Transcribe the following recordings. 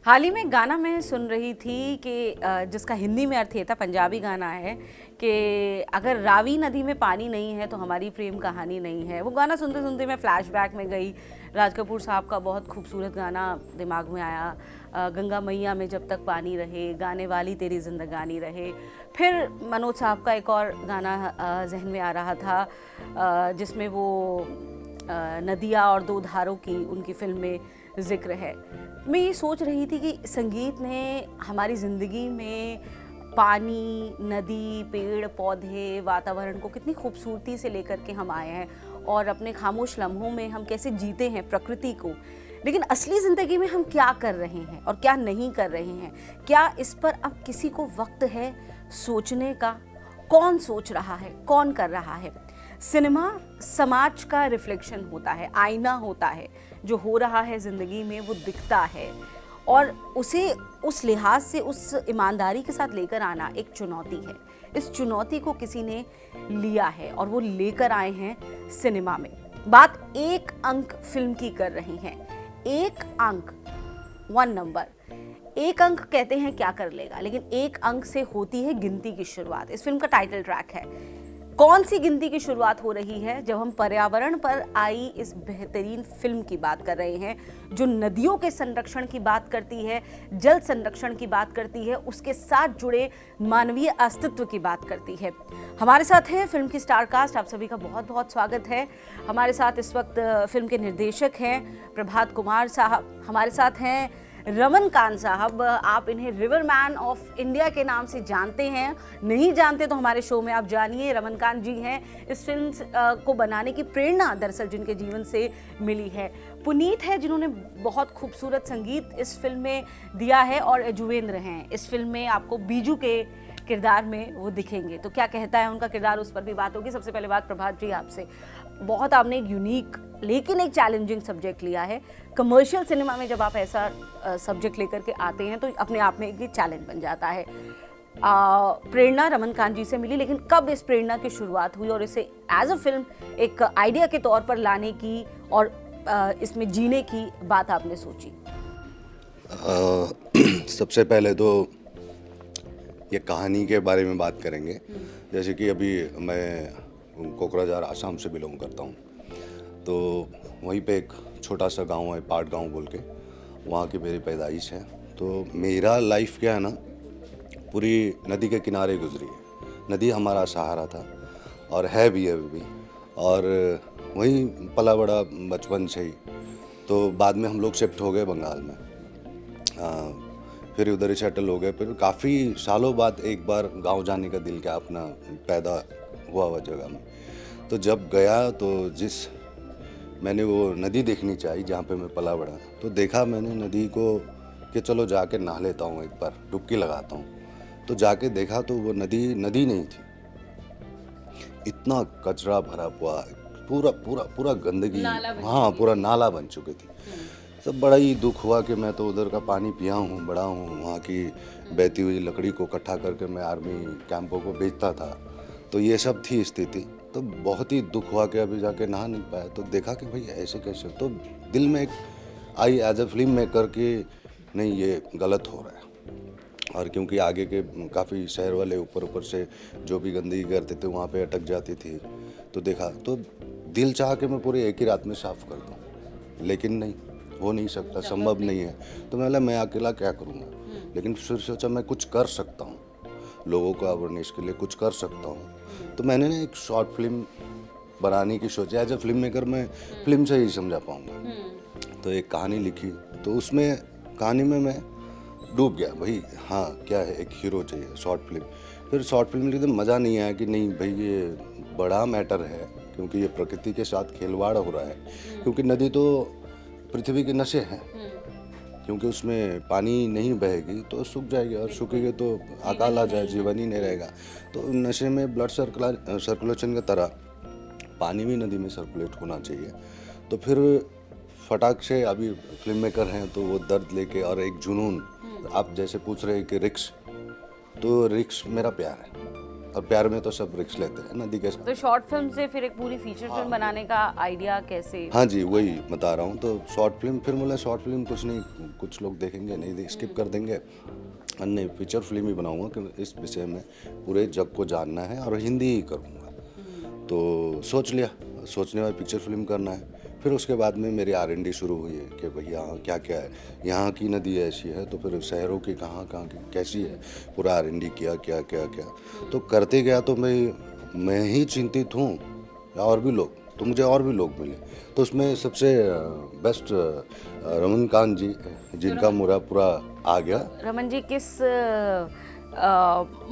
हाल ही में गाना मैं सुन रही थी कि जिसका हिंदी में अर्थ ये था, पंजाबी गाना है कि अगर रावी नदी में पानी नहीं है तो हमारी प्रेम कहानी नहीं है। वो गाना सुनते सुनते मैं फ्लैशबैक में गई। राज कपूर साहब का बहुत खूबसूरत गाना दिमाग में आया, गंगा मैया में जब तक पानी रहे, गाने वाली तेरी जिंदगानी रहे। फिर मनोज साहब का एक और गाना जहन में आ रहा था, जिसमें वो नदिया और दो धारों की उनकी फिल्म में जिक्र है। मैं ये सोच रही थी कि संगीत ने हमारी ज़िंदगी में पानी, नदी, पेड़ पौधे, वातावरण को कितनी खूबसूरती से लेकर के हम आए हैं और अपने खामोश लम्हों में हम कैसे जीते हैं प्रकृति को। लेकिन असली ज़िंदगी में हम क्या कर रहे हैं और क्या नहीं कर रहे हैं, क्या इस पर अब किसी को वक्त है सोचने का? कौन सोच रहा है, कौन कर रहा है? सिनेमा समाज का रिफ्लेक्शन होता है, आईना होता है। जो हो रहा है ज़िंदगी में वो दिखता है और उसे उस लिहाज से, उस ईमानदारी के साथ लेकर आना एक चुनौती है। इस चुनौती को किसी ने लिया है और वो लेकर आए हैं सिनेमा में। बात एक अंक फिल्म की कर रहे हैं। एक अंक, वन नंबर। एक अंक कहते हैं क्या कर लेगा, लेकिन एक अंक से होती है गिनती की शुरुआत। इस फिल्म का टाइटल ट्रैक है। कौन सी गिनती की शुरुआत हो रही है? जब हम पर्यावरण पर आई इस बेहतरीन फिल्म की बात कर रहे हैं, जो नदियों के संरक्षण की बात करती है, जल संरक्षण की बात करती है, उसके साथ जुड़े मानवीय अस्तित्व की बात करती है। हमारे साथ है फिल्म की स्टार कास्ट। आप सभी का बहुत बहुत स्वागत है। हमारे साथ इस वक्त फिल्म के निर्देशक हैं प्रभात कुमार साहब। हमारे साथ हैं रमनकांत साहब। आप इन्हें रिवर मैन ऑफ इंडिया के नाम से जानते हैं, नहीं जानते तो हमारे शो में आप जानिए। रमनकांत जी हैं इस फिल्म को बनाने की प्रेरणा दरअसल जिनके जीवन से मिली है। पुनीत है जिन्होंने बहुत खूबसूरत संगीत इस फिल्म में दिया है, और युजवेंद्र हैं इस फिल्म में आपको बीजू के किरदार में वो दिखेंगे। तो क्या कहता है उनका किरदार, उस पर भी बात होगी। सबसे पहले बात प्रभात जी आपसे, बहुत आपने एक यूनिक लेकिन एक चैलेंजिंग सब्जेक्ट लिया है। कमर्शियल सिनेमा में जब आप ऐसा सब्जेक्ट लेकर के आते हैं तो अपने आप में एक चैलेंज बन जाता है। प्रेरणा रमनकांत जी से मिली, लेकिन कब इस प्रेरणा की शुरुआत हुई और इसे एज अ फिल्म एक आइडिया के तौर पर लाने की और इसमें जीने की बात आपने सोची? सबसे पहले तो ये कहानी के बारे में बात करेंगे। जैसे कि अभी मैं कोकराझार आसाम से बिलोंग करता हूँ, तो वहीं पे एक छोटा सा गांव है, पाट गांव बोल के, वहाँ की मेरी पैदाइश है। तो मेरा लाइफ क्या है ना, पूरी नदी के किनारे गुजरी है। नदी हमारा सहारा था और है भी अभी भी, और वहीं पला बड़ा बचपन से ही। तो बाद में हम लोग शिफ्ट हो गए बंगाल में, फिर उधर ही सेटल हो गए। फिर काफ़ी सालों बाद एक बार गांव जाने का दिल किया, अपना पैदा हुआ हुआ जगह में। तो जब गया तो मैंने वो नदी देखनी चाहिए जहाँ पे मैं पला बड़ा, तो देखा मैंने नदी को कि चलो जाके नहा लेता हूँ, एक बार डुबकी लगाता हूँ। तो जाके देखा तो वो नदी नहीं थी। इतना कचरा भरा हुआ, पूरा पूरा पूरा गंदगी, हाँ पूरा नाला बन चुकी थी। तब बड़ा ही दुख हुआ कि मैं तो उधर का पानी पिया हूँ, बड़ा हूँ। वहाँ की बहती हुई लकड़ी को इकट्ठा करके मैं आर्मी कैंपों को बेचता था। तो ये सब थी स्थिति। तो बहुत ही दुख हुआ कि अभी जाके नहा नहीं पाया। तो देखा कि भाई ऐसे कैसे, तो दिल में एक I as a film maker कि नहीं ये गलत हो रहा है। और क्योंकि आगे के काफ़ी शहर वाले ऊपर से जो भी गंदगी करते थे वहाँ पे अटक जाती थी। तो देखा तो दिल चाह के मैं पूरे एक ही रात में साफ़ कर दूँ, लेकिन नहीं, हो नहीं सकता, संभव नहीं है। तो मैं बोला मैं अकेला क्या करूँगा, लेकिन फिर सोचा मैं कुछ कर सकता हूँ, लोगों को अवेयरनेस के लिए कुछ कर सकता हूँ। तो मैंने ना एक शॉर्ट फिल्म बनाने की सोची। एज ए फिल्म मेकर मैं फिल्म से ही समझा पाऊँगा। तो एक कहानी लिखी, तो उसमें कहानी में मैं डूब गया। भाई हाँ क्या है, एक हीरो चाहिए, शॉर्ट फिल्म। फिर शॉर्ट फिल्म लिखते मज़ा नहीं आया कि नहीं भाई ये बड़ा मैटर है, क्योंकि ये प्रकृति के साथ खिलवाड़ हो रहा है। क्योंकि नदी तो पृथ्वी के नशे हैं, क्योंकि उसमें पानी नहीं बहेगी तो सूख जाएगी, और सूखेगी तो अकाल आ जाए, जीवन ही नहीं रहेगा। तो नशे में ब्लड सर्कुलेशन की तरह पानी भी नदी में सर्कुलेट होना चाहिए। तो फिर फटाक से अभी फिल्म मेकर हैं तो वो दर्द लेके और एक जुनून, आप जैसे पूछ रहे हैं कि रिक्स, तो रिक्स मेरा प्यार है और प्यार में तो सब रिस्क लेते हैं नदी के साथ। तो शॉर्ट फिल्म से फिर एक पूरी फीचर फिल्म बनाने का आइडिया कैसे? हाँ जी, वही बता रहा हूँ। तो शॉर्ट फिल्म फिर बोला शॉर्ट फिल्म कुछ नहीं, कुछ लोग देखेंगे नहीं, स्किप कर देंगे, नहीं फीचर फिल्म ही बनाऊँगा कि इस विषय में पूरे जग को जानना है और हिंदी ही करूँगा। तो सोच लिया, सोचने बाद पिक्चर फिल्म करना है। फिर उसके बाद में मेरी R&D शुरू हुई है कि भाई यहाँ क्या क्या है, यहाँ की नदी ऐसी है तो फिर शहरों की कहाँ कहाँ की कैसी है, पूरा R&D किया क्या क्या क्या। तो करते गया तो मैं ही चिंतित हूँ या और भी लोग, तो मुझे और भी लोग मिले। तो उसमें सबसे बेस्ट रमनकांत जी, जिनका मुरा पूरा आ गया। रमन जी, किस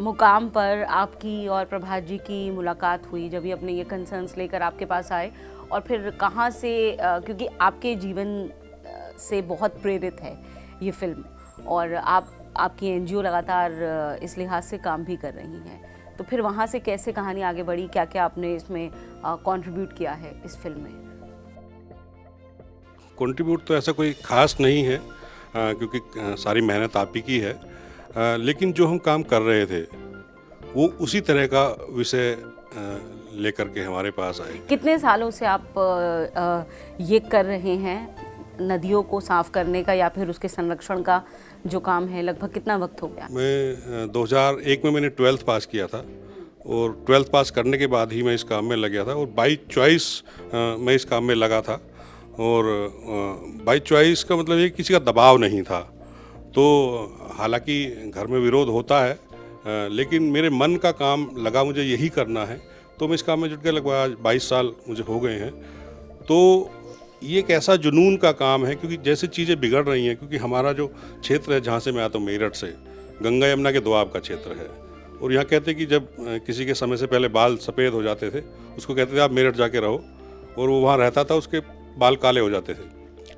मुकाम पर आपकी और प्रभात जी की मुलाकात हुई जब ये अपने ये कंसर्न्स लेकर आपके पास आए, और फिर कहाँ से, क्योंकि आपके जीवन से बहुत प्रेरित है ये फिल्म, और आपकी NGO लगातार इस लिहाज से काम भी कर रही हैं, तो फिर वहाँ से कैसे कहानी आगे बढ़ी, क्या क्या आपने इसमें कंट्रीब्यूट किया है इस फिल्म में? कंट्रीब्यूट तो ऐसा कोई खास नहीं है, क्योंकि सारी मेहनत आप ही की है, लेकिन जो हम काम कर रहे थे वो उसी तरह का विषय लेकर के हमारे पास आए। कितने सालों से आप ये कर रहे हैं, नदियों को साफ करने का या फिर उसके संरक्षण का जो काम है, लगभग कितना वक्त हो गया? मैं 2001 में मैंने 12th पास किया था, और 12th पास करने के बाद ही मैं इस काम में लग गया था, और बाई चॉइस मैं इस काम में लगा था। और बाई चॉइस का मतलब ये किसी का दबाव नहीं था। तो हालांकि घर में विरोध होता है, लेकिन मेरे मन का काम लगा मुझे यही करना है, तो मैं इस काम में जुट के लगभग 22 साल मुझे हो गए हैं। तो ये एक ऐसा जुनून का काम है, क्योंकि जैसे चीज़ें बिगड़ रही हैं, क्योंकि हमारा जो क्षेत्र है जहाँ से मैं आता हूँ, मेरठ से, गंगा यमुना के दोआब का क्षेत्र है, और यहाँ कहते हैं कि जब किसी के समय से पहले बाल सफ़ेद हो जाते थे, उसको कहते थे आप मेरठ जाके रहो, और वो वहाँ रहता था, उसके बाल काले हो जाते थे।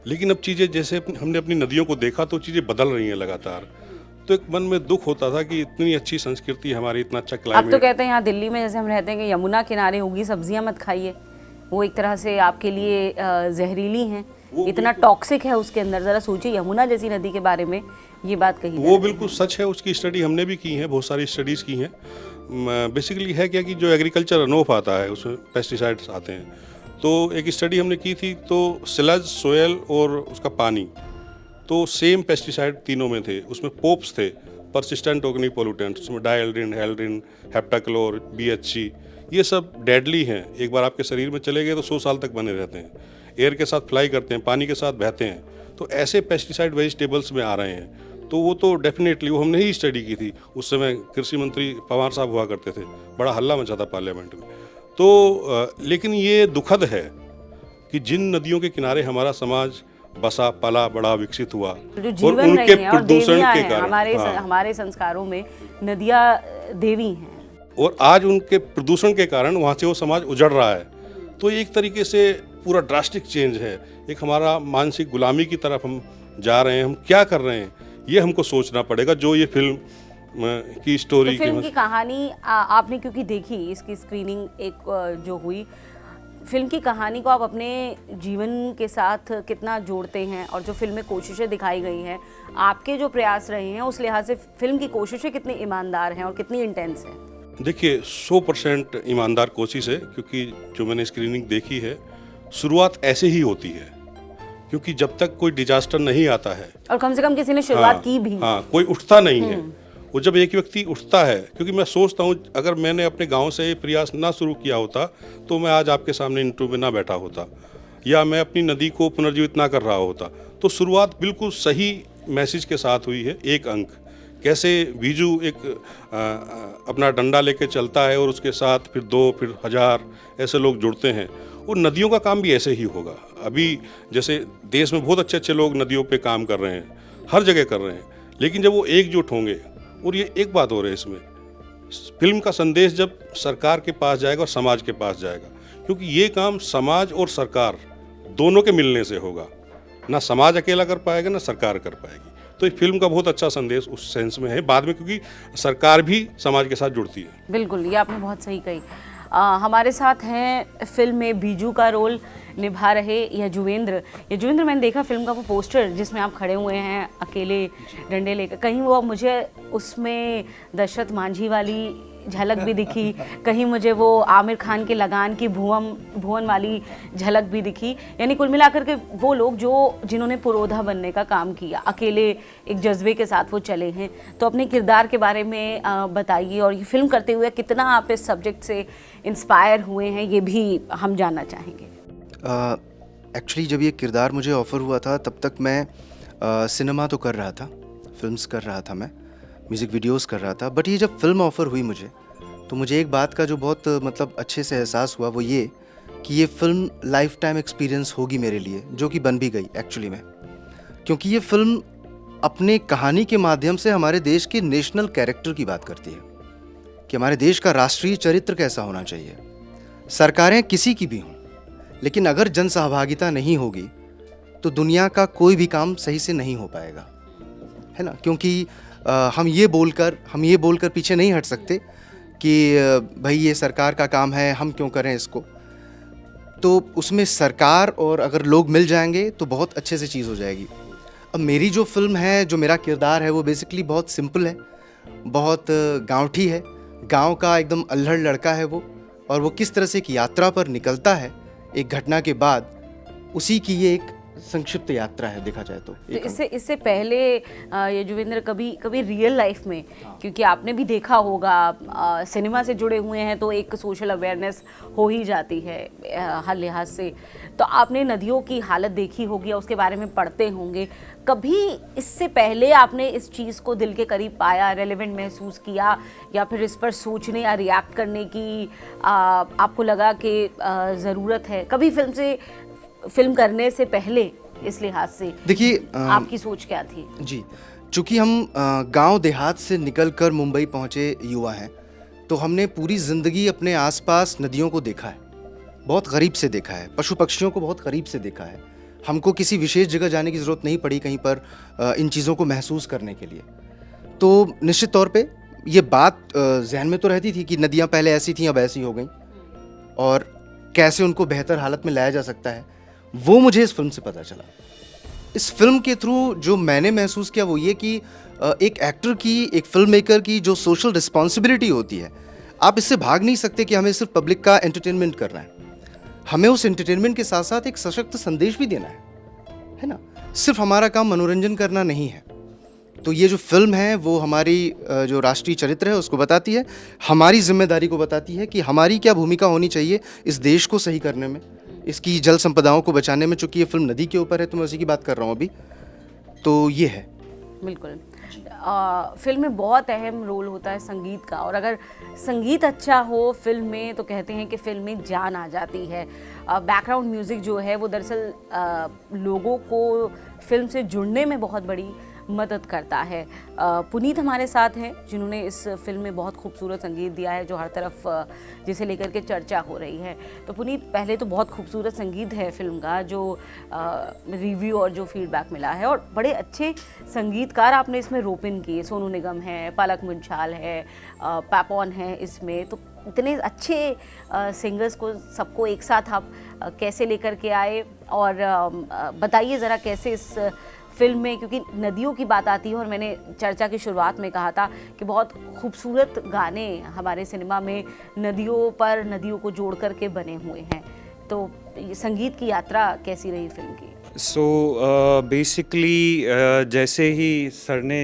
लेकिन अब चीज़ें जैसे हमने अपनी नदियों को देखा तो चीज़ें बदल रही हैं लगातार, तो एक मन में दुख होता था कि इतनी अच्छी संस्कृति हमारी, इतना अच्छा क्लाइमेट। आप तो कहते हैं यहाँ दिल्ली में जैसे हम रहते हैं कि यमुना किनारे होगी सब्जियां मत खाइए, वो एक तरह से आपके लिए जहरीली हैं, इतना टॉक्सिक है उसके अंदर। ज़रा सोचिए, यमुना जैसी नदी के बारे में ये बात कही। वो बिल्कुल सच है, उसकी स्टडी हमने भी की है, बहुत सारी स्टडीज़ की हैं। बेसिकली है क्या कि जो एग्रीकल्चर रनऑफ आता है उसमें पेस्टिसाइड्स आते हैं, तो एक स्टडी हमने की थी, तो स्लज, सोयल और उसका पानी, तो सेम पेस्टिसाइड तीनों में थे। उसमें पोप्स थे, परसिस्टेंट ऑर्गेनिक पोल्यूटेंट्स, उसमें डायल्ड्रिन, हेल्ड्रिन, हेप्टाक्लोर, BHC, ये सब डेडली हैं। एक बार आपके शरीर में चले गए तो 100 साल तक बने रहते हैं, एयर के साथ फ्लाई करते हैं, पानी के साथ बहते हैं। तो ऐसे पेस्टिसाइड वेजिटेबल्स में आ रहे हैं, तो वो तो डेफिनेटली वो हमने ही स्टडी की थी। उस समय कृषि मंत्री पवार साहब हुआ करते थे, बड़ा हल्ला मचा था पार्लियामेंट में। तो लेकिन ये दुखद है कि जिन नदियों के किनारे हमारा समाज बसा, पला, बड़ा, विकसित हुआ, और उनके प्रदूषण के कारण, हमारे संस्कारों में नदियाँ देवी हैं, और आज उनके प्रदूषण के कारण वहाँ से वो समाज उजड़ रहा है। तो एक तरीके से पूरा ड्रास्टिक चेंज है, एक हमारा मानसिक गुलामी की तरफ हम जा रहे हैं। हम क्या कर रहे हैं ये हमको सोचना पड़ेगा। जो ये फिल्म की स्टोरी, तो फिल्म की कहानी आपने क्योंकि देखी, इसकी स्क्रीनिंग एक जो हुई, फिल्म की कहानी को आप अपने जीवन के साथ कितना जोड़ते हैं, और जो फिल्म में कोशिशें दिखाई गई हैं, आपके जो प्रयास रहे हैं, उस लिहाज से फिल्म की कोशिशें कितनी ईमानदार हैं और कितनी इंटेंस हैं? देखिए 100% ईमानदार कोशिश है, क्योंकि जो मैंने स्क्रीनिंग देखी है, शुरुआत ऐसे ही होती है, क्योंकि जब तक कोई डिजास्टर नहीं आता है, और कम से कम किसी ने शुरुआत की भी, कोई उठता नहीं है। वो जब एक व्यक्ति उठता है, क्योंकि मैं सोचता हूँ अगर मैंने अपने गांव से ये प्रयास ना शुरू किया होता तो मैं आज आपके सामने इंटरव्यू में ना बैठा होता, या मैं अपनी नदी को पुनर्जीवित ना कर रहा होता। तो शुरुआत बिल्कुल सही मैसेज के साथ हुई है। एक अंक कैसे बीजू एक अपना डंडा लेके चलता है, और उसके साथ फिर 2, फिर 1000 ऐसे लोग जुड़ते हैं, और नदियों का काम भी ऐसे ही होगा। अभी जैसे देश में बहुत अच्छे लोग नदियों पे काम कर रहे हैं, हर जगह कर रहे हैं, लेकिन जब वो एकजुट होंगे, और ये एक बात हो रही है इसमें, फिल्म का संदेश जब सरकार के पास जाएगा और समाज के पास जाएगा, क्योंकि ये काम समाज और सरकार दोनों के मिलने से होगा, ना समाज अकेला कर पाएगा ना सरकार कर पाएगी। तो इस फिल्म का बहुत अच्छा संदेश उस सेंस में है बाद में, क्योंकि सरकार भी समाज के साथ जुड़ती है। बिल्कुल, ये आपने बहुत सही कही। हमारे साथ हैं फिल्म में बीजू का रोल निभा रहे यजुवेंद्र। यजुवेंद्र, मैंने देखा फिल्म का वो पोस्टर जिसमें आप खड़े हुए हैं अकेले डंडे लेकर, कहीं वो मुझे उसमें दशरथ मांझी वाली झलक भी दिखी, कहीं मुझे वो आमिर खान के लगान की भुवन वाली झलक भी दिखी। यानी कुल मिलाकर के वो लोग जिन्होंने पुरोधा बनने का काम किया, अकेले एक जज्बे के साथ वो चले हैं। तो अपने किरदार के बारे में बताइए, और ये फिल्म करते हुए कितना आप इस सब्जेक्ट से इंस्पायर हुए हैं, ये भी हम जानना चाहेंगे। एक्चुअली जब ये किरदार मुझे ऑफ़र हुआ था तब तक मैं सिनेमा तो कर रहा था, फिल्म्स कर रहा था, मैं म्यूज़िक वीडियोस कर रहा था। बट ये जब फिल्म ऑफ़र हुई मुझे, तो मुझे एक बात का जो बहुत मतलब अच्छे से एहसास हुआ वो ये कि ये फ़िल्म लाइफ टाइम एक्सपीरियंस होगी मेरे लिए, जो कि बन भी गई एक्चुअली में। क्योंकि ये फ़िल्म अपने कहानी के माध्यम से हमारे देश के नेशनल कैरेक्टर की बात करती है कि हमारे देश का राष्ट्रीय चरित्र कैसा होना चाहिए। सरकारें किसी की भी हों, लेकिन अगर जन सहभागिता नहीं होगी तो दुनिया का कोई भी काम सही से नहीं हो पाएगा, है ना। क्योंकि हम ये बोलकर पीछे नहीं हट सकते कि भाई ये सरकार का काम है, हम क्यों करें इसको। तो उसमें सरकार और अगर लोग मिल जाएंगे तो बहुत अच्छे से चीज़ हो जाएगी। अब मेरी जो फिल्म है, जो मेरा किरदार है, वो बेसिकली बहुत सिंपल है, बहुत गाँवठी है, गाँव का एकदम अल्हड़ लड़का है वो। और वो किस तरह से एक यात्रा पर निकलता है एक घटना के बाद, उसी की ये एक संक्षिप्त यात्रा है देखा जाए तो। इससे पहले ये जुवेंद्र कभी रियल लाइफ में, क्योंकि आपने भी देखा होगा, सिनेमा से जुड़े हुए हैं तो एक सोशल अवेयरनेस हो ही जाती है हर लिहाज से, तो आपने नदियों की हालत देखी होगी और उसके बारे में पढ़ते होंगे। कभी इससे पहले आपने इस चीज़ को दिल के करीब पाया, रेलेवेंट महसूस किया, या फिर इस पर सोचने या रिएक्ट करने की आपको लगा कि ज़रूरत है? कभी फिल्म करने से पहले इस लिहाज से देखिए आपकी सोच क्या थी? जी, चूँकि हम गांव देहात से निकलकर मुंबई पहुंचे युवा हैं, तो हमने पूरी ज़िंदगी अपने आसपास नदियों को देखा है, बहुत करीब से देखा है, पशु पक्षियों को बहुत करीब से देखा है। हमको किसी विशेष जगह जाने की ज़रूरत नहीं पड़ी कहीं पर इन चीज़ों को महसूस करने के लिए। तो निश्चित तौर पे ये बात जहन में तो रहती थी कि नदियाँ पहले ऐसी थीं, अब ऐसी हो गई, और कैसे उनको बेहतर हालत में लाया जा सकता है, वो मुझे इस फिल्म से पता चला। इस फिल्म के थ्रू जो मैंने महसूस किया वो ये कि एक एक्टर की, एक फिल्म मेकर की जो सोशल रिस्पॉन्सिबिलिटी होती है, आप इससे भाग नहीं सकते कि हमें सिर्फ पब्लिक का एंटरटेनमेंट करना है, हमें उस एंटरटेनमेंट के साथ साथ एक सशक्त संदेश भी देना है ना। सिर्फ हमारा काम मनोरंजन करना नहीं है। तो ये जो फिल्म है वो हमारी जो राष्ट्रीय चरित्र है उसको बताती है, हमारी जिम्मेदारी को बताती है कि हमारी क्या भूमिका होनी चाहिए इस देश को सही करने में, इसकी जल संपदाओं को बचाने में। चूँकि ये फिल्म नदी के ऊपर है तो मैं उसी की बात कर रहा हूँ अभी, तो ये है। बिल्कुल। फिल्म में बहुत अहम रोल होता है संगीत का, और अगर संगीत अच्छा हो फिल्म में तो कहते हैं कि फिल्म में जान आ जाती है। बैकग्राउंड म्यूज़िक जो है वो दरअसल लोगों को फिल्म से जुड़ने में बहुत बड़ी मदद करता है। पुनीत हमारे साथ हैं जिन्होंने इस फिल्म में बहुत खूबसूरत संगीत दिया है, जो हर तरफ जिसे लेकर के चर्चा हो रही है। तो पुनीत, पहले तो बहुत खूबसूरत संगीत है फिल्म का, जो रिव्यू और जो फीडबैक मिला है, और बड़े अच्छे संगीतकार आपने इसमें रोपिन किए। सोनू निगम है, पलक मुंछाल है, पैपॉन है इसमें। तो इतने अच्छे सिंगर्स को सबको एक साथ आप कैसे लेकर के आए, और बताइए ज़रा कैसे इस फिल्म में, क्योंकि नदियों की बात आती है और मैंने चर्चा की शुरुआत में कहा था कि बहुत खूबसूरत गाने हमारे सिनेमा में नदियों पर, नदियों को जोड़ करके बने हुए हैं। तो संगीत की यात्रा कैसी रही फिल्म की? सो बेसिकली जैसे ही सर ने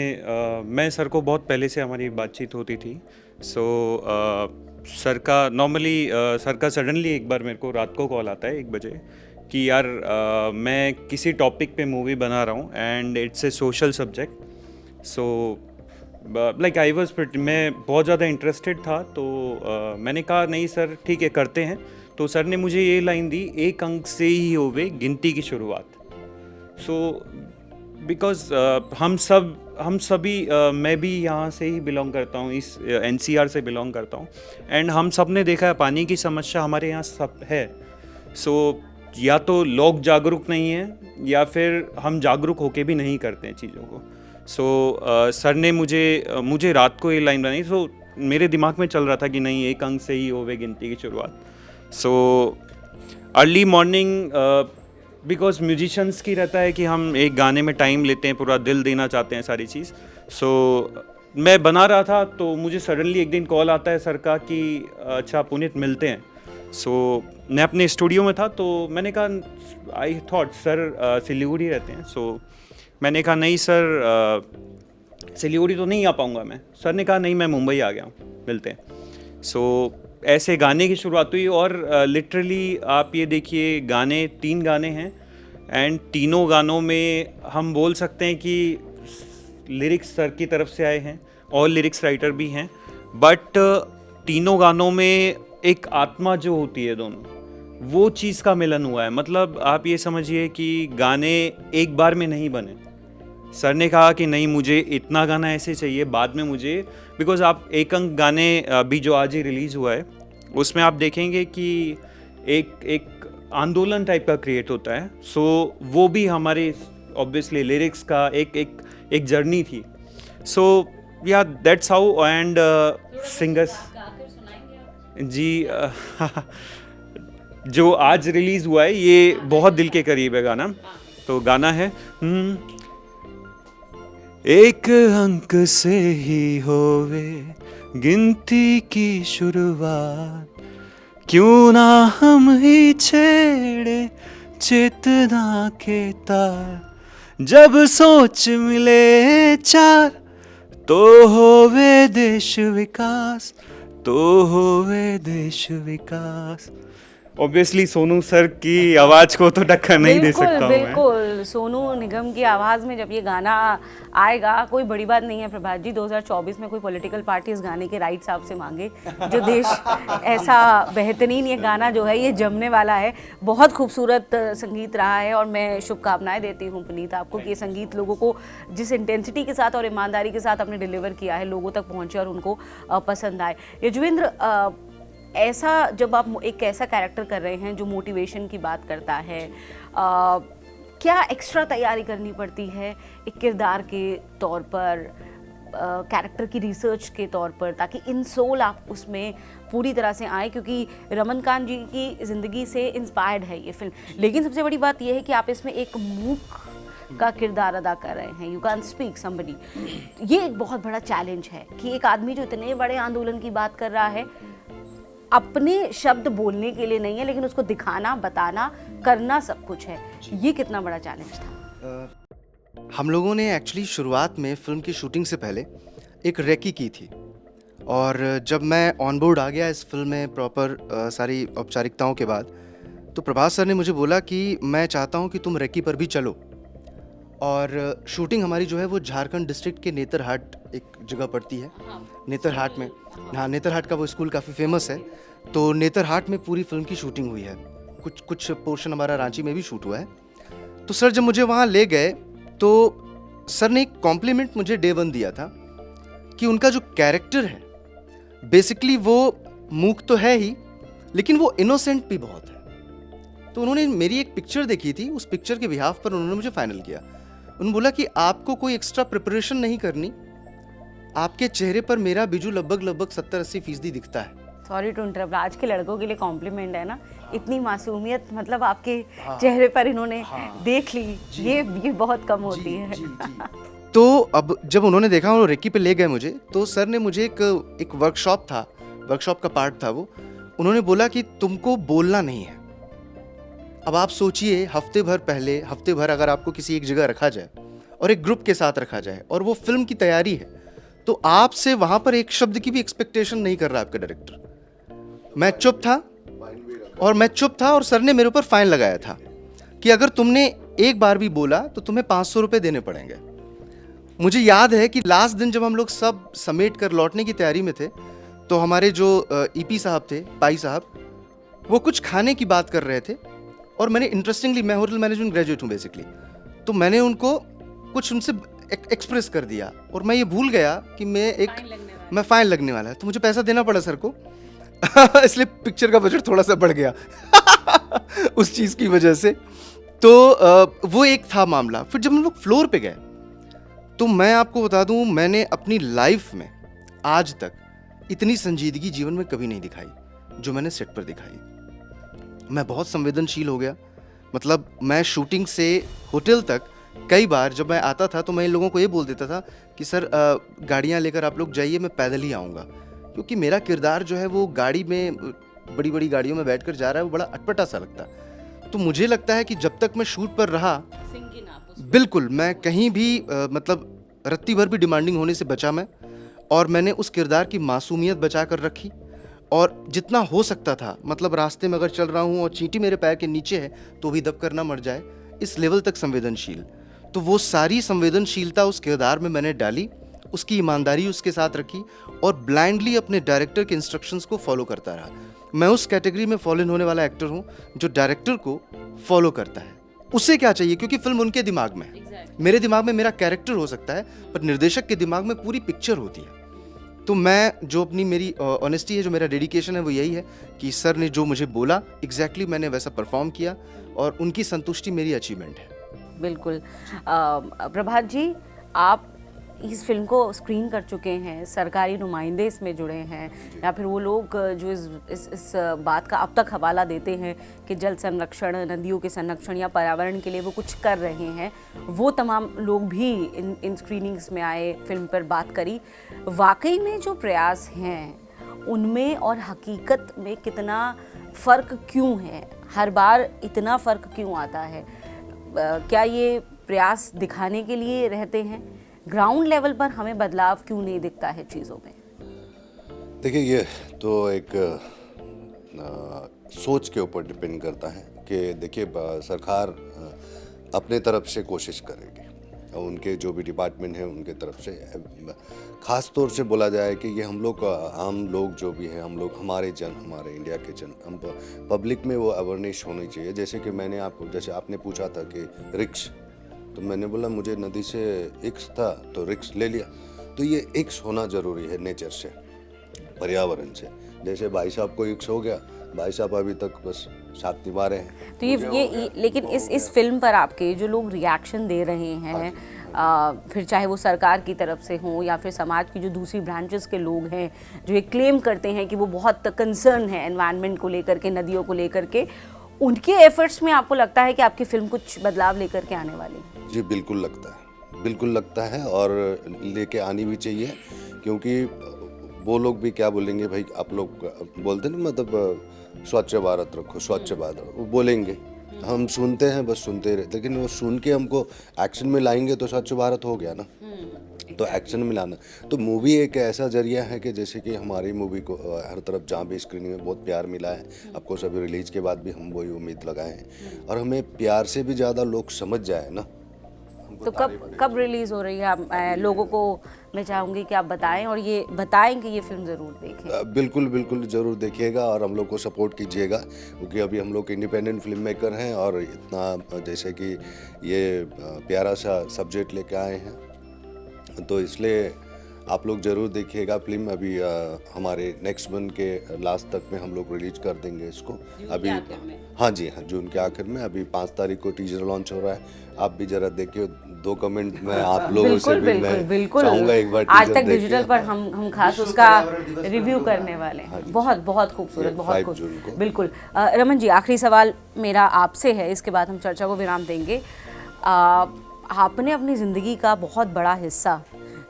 मैं सर को बहुत पहले से हमारी बातचीत होती थी। सर का नॉर्मली सर का सडनली एक बार मेरे को रात को कॉल आता है 1 बजे कि यार मैं किसी टॉपिक पे मूवी बना रहा हूँ and it's a social subject. So like I was मैं बहुत ज़्यादा इंटरेस्टेड था, तो मैंने कहा नहीं सर ठीक है करते हैं। तो सर ने मुझे ये लाइन दी, 1 अंक से ही होवे गिनती की शुरुआत। सो बिकॉज हम सभी मैं भी यहाँ से ही बिलोंग करता हूँ, इस NCR से बिलोंग करता हूँ, एंड हम सब ने देखा है पानी की समस्या हमारे यहाँ सब है। सो या तो लोग जागरूक नहीं हैं या फिर हम जागरूक होके भी नहीं करते हैं चीज़ों को। सो सर ने मुझे रात को ये लाइन बनाई। सो मेरे दिमाग में चल रहा था कि नहीं 1 अंक से ही होवे गिनती की शुरुआत। So early morning, because musicians की रहता है कि हम एक गाने में टाइम लेते हैं, पूरा दिल देना चाहते हैं सारी चीज़। सो मैं बना रहा था तो मुझे सडनली एक दिन कॉल आता है सर का कि अच्छा पुनीत मिलते हैं। सो मैं अपने स्टूडियो में था तो मैंने कहा आई थॉट सर सिलीगुड़ी रहते हैं। सो मैंने कहा नहीं सर सिलीगुड़ी तो नहीं आ पाऊँगा मैं। सर ने कहा नहीं मैं मुंबई आ गया हूँ, मिलते हैं। सो ऐसे गाने की शुरुआत हुई और लिटरली आप ये देखिए गाने 3 गाने हैं एंड तीनों गानों में हम बोल सकते हैं कि लिरिक्स सर की तरफ से आए हैं और लिरिक्स राइटर भी हैं, बट तीनों गानों में एक आत्मा जो होती है दोनों, वो चीज़ का मिलन हुआ है। मतलब आप ये समझिए कि गाने एक बार में नहीं बने। सर ने कहा कि नहीं मुझे इतना गाना ऐसे चाहिए, बाद में मुझे बिकॉज आप एक अंक गाने भी जो आज ही रिलीज़ हुआ है उसमें आप देखेंगे कि एक आंदोलन टाइप का क्रिएट होता है। सो वो भी हमारे ऑब्वियसली लिरिक्स का एक जर्नी थी। सो या दैट्स हाउ एंड सिंगर्स जी जो आज रिलीज़ हुआ है ये बहुत दिल के करीब है गाना। तो गाना है एक अंक से ही होवे गिनती की शुरुआत, क्यों ना हम ही छेड़े चेतना के तार, जब सोच मिले चार तो होवे देश विकास, तो होवे देश विकास। ऑब्वियसली सोनू सर की आवाज़ को तो टक्कर नहीं दे सकता हूँ मैं। बिल्कुल सोनू निगम की आवाज़ में जब ये गाना आएगा, कोई बड़ी बात नहीं है प्रभात जी, 2024 में कोई पॉलिटिकल पार्टी इस गाने के राइट्स आपसे मांगे जो देश ऐसा बेहतरीन ये गाना जो है ये जमने वाला है। बहुत खूबसूरत संगीत रहा है और मैं शुभकामनाएं देती हूँ पुनीत आपको कि ये संगीत लोगों को जिस इंटेंसिटी के साथ और ईमानदारी के साथ आपने डिलीवर किया है लोगों तक पहुँचे और उनको पसंद आए। यजुवेंद्र, ऐसा जब आप एक ऐसा कैरेक्टर कर रहे हैं जो मोटिवेशन की बात करता है, क्या एक्स्ट्रा तैयारी करनी पड़ती है एक किरदार के तौर पर, कैरेक्टर की रिसर्च के तौर पर, ताकि इन सोल आप उसमें पूरी तरह से आए? क्योंकि रमनकांत जी की ज़िंदगी से इंस्पायर्ड है ये फिल्म, लेकिन सबसे बड़ी बात यह है कि आप इसमें एक मूक का किरदार अदा कर रहे हैं, यू कैन स्पीक समबडी। ये एक बहुत बड़ा चैलेंज है कि एक आदमी जो इतने बड़े आंदोलन की बात कर रहा है अपने शब्द बोलने के लिए नहीं है, लेकिन उसको दिखाना, बताना, करना सब कुछ है। ये कितना बड़ा चैलेंज था? हम लोगों ने एक्चुअली शुरुआत में फिल्म की शूटिंग से पहले एक रेकी की थी और जब मैं ऑन बोर्ड आ गया इस फिल्म में प्रॉपर सारी औपचारिकताओं के बाद, तो प्रभात सर ने मुझे बोला कि मैं चाहता हूं कि तुम रेकी पर भी चलो। और शूटिंग हमारी जो है वो झारखंड डिस्ट्रिक्ट के नेतरहाट एक जगह पड़ती है, नेतरहाट में। हाँ, नेतरहाट का वो स्कूल काफ़ी फेमस है, तो नेतरहाट में पूरी फिल्म की शूटिंग हुई है। कुछ पोर्शन हमारा रांची में भी शूट हुआ है। तो सर जब मुझे वहाँ ले गए तो सर ने एक कॉम्प्लीमेंट मुझे डे 1 दिया था कि उनका जो कैरेक्टर है बेसिकली वो मूक तो है ही, लेकिन वो इनोसेंट भी बहुत है। तो उन्होंने मेरी एक पिक्चर देखी थी, उस पिक्चर के बिहाफ पर उन्होंने मुझे फाइनल किया। उन्होंने बोला कि आपको कोई एक्स्ट्रा प्रिपरेशन नहीं करनी, आपके चेहरे पर मेरा बिजू लगभग 70-80% दिखता है। सॉरी टू इंटरप्ट, आज के लड़कों के लिए कॉम्प्लीमेंट है ना, इतनी मासूमियत मतलब आपके चेहरे पर इन्होंने देख ली, ये बहुत कम होती है। तो अब जब उन्होंने देखा और रेकी पे ले गए मुझे, तो सर ने मुझे एक वर्कशॉप था, वर्कशॉप का पार्ट था वो, उन्होंने बोला कि तुमको बोलना नहीं है। अब आप सोचिए हफ्ते भर अगर आपको किसी एक जगह रखा जाए और एक ग्रुप के साथ रखा जाए और वो फिल्म की तैयारी है, तो आपसे वहां पर एक शब्द की भी एक्सपेक्टेशन नहीं कर रहा आपका डायरेक्टर। मैं चुप था और सर ने मेरे ऊपर फाइन लगाया था कि अगर तुमने एक बार भी बोला तो तुम्हें 500 रुपये देने पड़ेंगे। मुझे याद है कि लास्ट दिन जब हम लोग सब समेट कर लौटने की तैयारी में थे, तो हमारे जो ईपी साहब थे, पाई साहब, वो कुछ खाने की बात कर रहे थे और मैंने इंटरेस्टिंगली, मैं होटल मैनेजमेंट ग्रेजुएट हूँ बेसिकली, तो मैंने उनको कुछ उनसे एक्सप्रेस कर दिया और मैं ये भूल गया कि मैं फाइन लगने वाला है, तो मुझे पैसा देना पड़ा सर को। इसलिए पिक्चर का बजट थोड़ा सा बढ़ गया उस चीज़ की वजह से। तो वो एक था मामला। फिर जब हम लोग फ्लोर पे गए, तो मैं आपको बता दूं, मैंने अपनी लाइफ में आज तक इतनी संजीदगी जीवन में कभी नहीं दिखाई जो मैंने सेट पर दिखाई। मैं बहुत संवेदनशील हो गया। मतलब मैं शूटिंग से होटल तक कई बार जब मैं आता था तो मैं इन लोगों को ये बोल देता था कि सर गाड़ियाँ लेकर आप लोग जाइए, मैं पैदल ही आऊँगा, क्योंकि मेरा किरदार जो है वो गाड़ी में बड़ी बड़ी गाड़ियों में बैठकर जा रहा है, वो बड़ा अटपटा सा लगता है। तो मुझे लगता है कि जब तक मैं शूट पर रहा, बिल्कुल मैं कहीं भी मतलब रत्ती भर भी डिमांडिंग होने से बचा मैं, और मैंने उस किरदार की मासूमियत बचा कर रखी। और जितना हो सकता था, मतलब रास्ते में अगर चल रहा हूँ और चींटी मेरे पैर के नीचे है तो भी दबकर ना मर जाए, इस लेवल तक संवेदनशील। तो वो सारी संवेदनशीलता उस किरदार में मैंने डाली, उसकी ईमानदारी उसके साथ रखी, और ब्लाइंडली अपने डायरेक्टर के इंस्ट्रक्शंस को फॉलो करता रहा। मैं उस कैटेगरी में फॉलो इन होने वाला एक्टर हूँ जो डायरेक्टर को फॉलो करता है। उससे क्या चाहिए, क्योंकि फिल्म उनके दिमाग में है। मेरे दिमाग में मेरा कैरेक्टर हो सकता है, पर निर्देशक के दिमाग में पूरी पिक्चर होती है। तो मैं जो अपनी मेरी ऑनेस्टी है, जो मेरा डेडिकेशन है, वो यही है कि सर ने जो मुझे बोला एग्जैक्टली मैंने वैसा परफॉर्म किया, और उनकी संतुष्टि मेरी अचीवमेंट है। बिल्कुल। प्रभात जी, आप इस फिल्म को स्क्रीन कर चुके हैं, सरकारी नुमाइंदे इसमें जुड़े हैं, या फिर वो लोग जो इस बात का अब तक हवाला देते हैं कि जल संरक्षण, नदियों के संरक्षण या पर्यावरण के लिए वो कुछ कर रहे हैं, वो तमाम लोग भी इन स्क्रीनिंग्स में आए, फिल्म पर बात करी। वाकई में जो प्रयास हैं उनमें और हकीकत में कितना फ़र्क क्यों है? हर बार इतना फ़र्क क्यों आता है? क्या ये प्रयास दिखाने के लिए रहते हैं? ग्राउंड लेवल पर हमें बदलाव क्यों नहीं दिखता है चीज़ों में? देखिए, ये तो एक सोच के ऊपर डिपेंड करता है कि देखिए सरकार अपने तरफ से कोशिश करेगी, उनके जो भी डिपार्टमेंट है उनके तरफ से। ख़ास तौर से बोला जाए कि ये हम लोग आम लोग जो भी हैं, हम लोग हमारे इंडिया के हम पब्लिक में वो अवेयरनेस होनी चाहिए। जैसे कि जैसे आपने पूछा था कि रिक्स, तो मैंने बोला मुझे नदी से इक्स था तो रिक्स ले लिया। तो ये इक्स होना ज़रूरी है नेचर से, पर्यावरण से। जैसे भाई साहब को इक्स हो गया, भाई साहब अभी तक बस साथ निभा रहे हैं। तो ये लेकिन इस फिल्म पर आपके जो लोग रिएक्शन दे रहे हैं, फिर चाहे वो सरकार की तरफ से हो या फिर समाज की जो दूसरी ब्रांचेस के लोग हैं जो ये क्लेम करते हैं कि वो बहुत कंसर्न है एनवायरनमेंट को लेकर के, नदियों को लेकर के, उनके एफर्ट्स में आपको लगता है कि आपकी फिल्म कुछ बदलाव लेकर के आने वाली है? जी बिल्कुल लगता है और लेके आनी भी चाहिए, क्योंकि वो लोग भी क्या बोलेंगे, भाई आप लोग बोलते ना, मतलब स्वच्छ भारत रखो, स्वच्छ भारत, वो बोलेंगे, हम सुनते हैं, बस सुनते रहते, लेकिन वो सुन के हमको एक्शन में लाएंगे तो स्वच्छ भारत हो गया ना। तो एक्शन में लाना, तो मूवी एक ऐसा जरिया है कि जैसे कि हमारी मूवी को हर तरफ जहाँ भी स्क्रीनिंग में बहुत प्यार मिला है, आपको सभी रिलीज के बाद भी हम वही उम्मीद लगाए हैं, और हमें प्यार से भी ज़्यादा लोग समझ जाए ना। तो कब रिलीज़ हो रही है? आप लोगों को मैं चाहूँगी कि आप बताएं, और ये बताएं कि ये फिल्म ज़रूर देखें। बिल्कुल ज़रूर देखिएगा और हम लोग को सपोर्ट कीजिएगा, क्योंकि अभी हम लोग इंडिपेंडेंट फिल्म मेकर हैं और इतना जैसे कि ये प्यारा सा सब्जेक्ट लेके आए हैं, तो इसलिए आप लोग ज़रूर देखिएगा फिल्म। अभी हमारे नेक्स्ट मंथ के लास्ट तक में हम लोग रिलीज कर देंगे इसको। अभी हाँ जी, हाँ, जून के आखिर में। अभी 5 तारीख को टीजर लॉन्च हो रहा है, आप भी ज़रा देखिए। 2 कमेंट में आप लोगों से भी मैं चाहूँगा एक बार आज तक डिजिटल पर हम खास उसका रिव्यू करने वाले हैं। बहुत खूबसूरत, बहुत खूब। बिल्कुल। रमन जी, आखिरी सवाल मेरा आपसे है, इसके बाद हम चर्चा को विराम देंगे। आपने अपनी ज़िंदगी का बहुत बड़ा हिस्सा,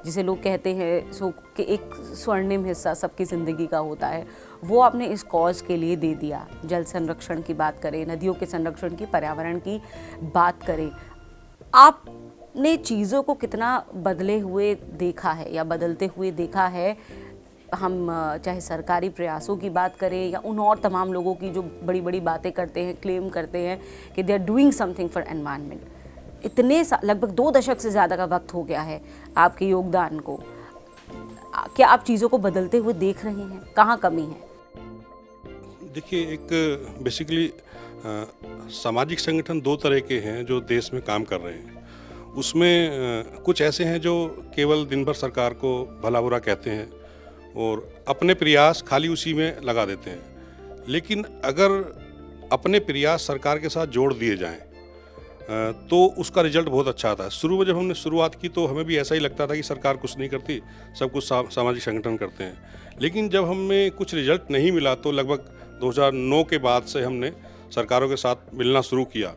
जिसे लोग कहते हैं कि एक स्वर्णिम हिस्सा सबकी ज़िंदगी का होता है, वो आपने इस कॉज के लिए दे दिया। जल संरक्षण की बात करें, नदियों के संरक्षण की, पर्यावरण की बात करें, आपने चीज़ों को कितना बदले हुए देखा है या बदलते हुए देखा है? हम चाहे सरकारी प्रयासों की बात करें या उन और तमाम लोगों की जो बड़ी बड़ी बातें करते हैं, क्लेम करते हैं कि they are doing something for environment. इतने लगभग 2 दशक से ज़्यादा का वक्त हो गया है आपके योगदान को। क्या आप चीज़ों को बदलते हुए देख रहे हैं? कहाँ कमी है? देखिए, एक बेसिकली सामाजिक संगठन 2 तरह के हैं जो देश में काम कर रहे हैं। उसमें कुछ ऐसे हैं जो केवल दिन भर सरकार को भला बुरा कहते हैं और अपने प्रयास खाली उसी में लगा देते हैं। लेकिन अगर अपने प्रयास सरकार के साथ जोड़ दिए जाएं तो उसका रिजल्ट बहुत अच्छा आता है। शुरू में जब हमने शुरुआत की तो हमें भी ऐसा ही लगता था कि सरकार कुछ नहीं करती, सब कुछ सामाजिक संगठन करते हैं। लेकिन जब हमें कुछ रिजल्ट नहीं मिला तो लगभग 2009 के बाद से हमने सरकारों के साथ मिलना शुरू किया,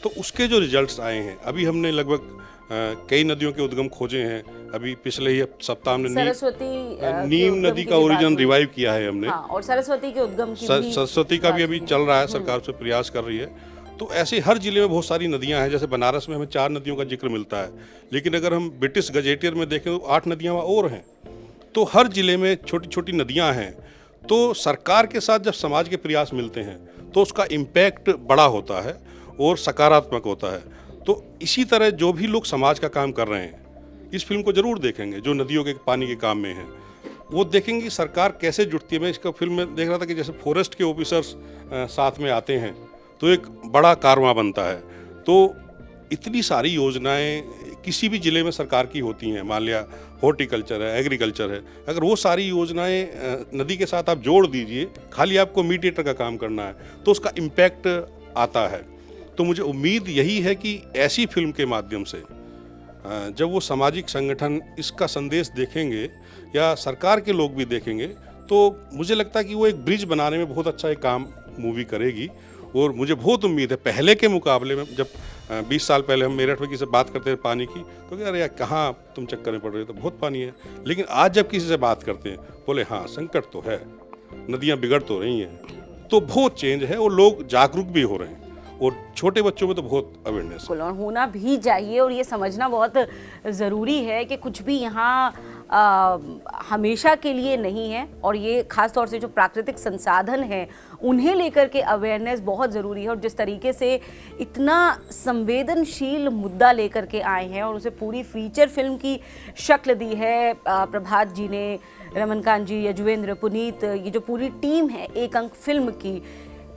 तो उसके जो रिजल्ट्स आए हैं, अभी हमने लगभग कई नदियों के उद्गम खोजे हैं। अभी पिछले ही सप्ताह हमने सरस्वती के नीम उद्गम नदी की का भी बात ओरिजिन हुई। रिवाइव किया है हमने। हाँ, और सरस्वती के उद्गम की भी सरस्वती का भी बात अभी हुई। चल रहा है, सरकार उससे प्रयास कर रही है। तो ऐसे हर जिले में बहुत सारी नदियां हैं। जैसे बनारस में हमें 4 नदियों का जिक्र मिलता है, लेकिन अगर हम ब्रिटिश गजेटियर में देखें तो 8 नदियां वहाँ और हैं। तो हर जिले में छोटी छोटी नदियां हैं। तो सरकार के साथ जब समाज के प्रयास मिलते हैं तो उसका इम्पैक्ट बड़ा होता है और सकारात्मक होता है। तो इसी तरह जो भी लोग समाज का काम कर रहे हैं इस फिल्म को जरूर देखेंगे, जो नदियों के पानी के काम में है वो देखेंगे कि सरकार कैसे जुटती है। मैं इसका फिल्म में देख रहा था कि जैसे फॉरेस्ट के ऑफिसर्स साथ में आते हैं तो एक बड़ा कारवां बनता है। तो इतनी सारी योजनाएं किसी भी ज़िले में सरकार की होती हैं, मान लिया हॉर्टिकल्चर है, एग्रीकल्चर है, अगर वो सारी योजनाएं नदी के साथ आप जोड़ दीजिए, खाली आपको मीडिएटर का काम करना है तो उसका इम्पैक्ट आता है। तो मुझे उम्मीद यही है कि ऐसी फिल्म के माध्यम से जब वो सामाजिक संगठन इसका संदेश देखेंगे या सरकार के लोग भी देखेंगे तो मुझे लगता है कि वो एक ब्रिज बनाने में बहुत अच्छा एक काम मूवी करेगी। और मुझे बहुत उम्मीद है पहले के मुकाबले में, जब 20 साल पहले हम मेरठ में किसी से बात करते थे पानी की तो क्या अरे यार कहाँ तुम चक्कर में पड़ रहे हो, तो बहुत पानी है। लेकिन आज जब किसी से बात करते हैं बोले हाँ संकट तो है, नदियाँ बिगड़ तो रही हैं, तो बहुत चेंज है और लोग जागरूक भी हो रहे हैं। और छोटे बच्चों में तो बहुत अवेयरनेस है। और होना भी चाहिए। और ये समझना बहुत ज़रूरी है कि कुछ भी यहाँ हमेशा के लिए नहीं है। और ये ख़ास तौर से जो प्राकृतिक संसाधन हैं उन्हें लेकर के अवेयरनेस बहुत ज़रूरी है। और जिस तरीके से इतना संवेदनशील मुद्दा लेकर के आए हैं और उसे पूरी फीचर फिल्म की शक्ल दी है प्रभात जी ने, रमनकांत जी, यजुवेंद्र, पुनीत, ये जो पूरी टीम है एक अंक फिल्म की,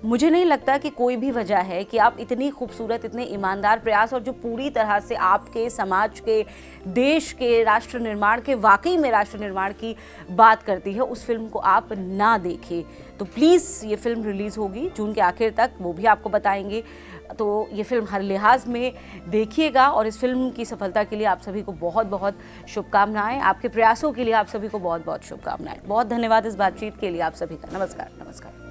मुझे नहीं लगता कि कोई भी वजह है कि आप इतनी खूबसूरत, इतने ईमानदार प्रयास और जो पूरी तरह से आपके समाज के, देश के राष्ट्र निर्माण के, वाकई में राष्ट्र निर्माण की बात करती है, उस फिल्म को आप ना देखें। तो प्लीज़ ये फिल्म रिलीज़ होगी जून के आखिर तक, वो भी आपको बताएंगे। तो ये फिल्म हर लिहाज में देखिएगा और इस फिल्म की सफलता के लिए आप सभी को बहुत बहुत शुभकामनाएं। आपके प्रयासों के लिए आप सभी को बहुत बहुत शुभकामनाएं। बहुत धन्यवाद इस बातचीत के लिए आप सभी का। नमस्कार। नमस्कार।